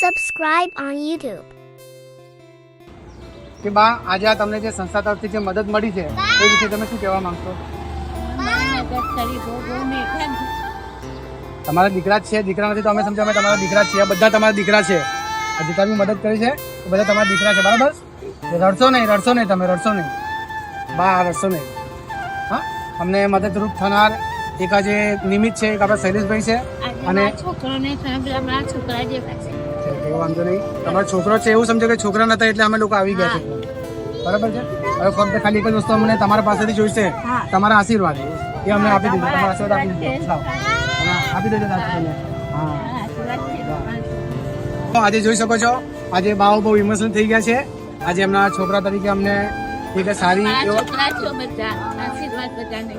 Subscribe on YouTube. કે બા આજે આ તમને જે સંસ્થા તરફથી જે મદદ મળી છે એ વિશે તમે શું કહેવા માંગશો? તમારા દીકરા જ છે, દીકરા નથી તો અમે સમજાવે તમારા દીકરા જ છે, આ બધા તમારા દીકરા છે. આ જેટલા બી મદદ કરી છે એ બધા તમારા દીકરા છે, બરાબર? રડશો નહીં તમે રડશો નહીં બા, રડશો નહીં. હા, અમને મદદરૂપ થનાર એક આ જે નિમિત્ત છે એક આપણા શૈલેષભાઈ છે અને એવો વાંધો નહીં. તમારો છોકરો છે એવું સમજો કે છોકરા નતા એટલે અમે લોકો આવી ગયા છે, બરાબર છે? હવે ફક્ત ખાલી એક જ વસ્તુ અમને તમારા પાસેથી જોઈશે, તમારા આશીર્વાદ એ અમને આપી દીધો. તમારા આશીર્વાદ આપી દીધો, લાવો. આપી દેજો દાદા. હા, આજે જોઈ શકો છો આજે બાઓ બહુ ઇમોશનલ થઈ ગયા છે. આજે એમના છોકરા તરીકે અમને એક સારી છોકરા છો બધા આશીર્વાદ બધાને.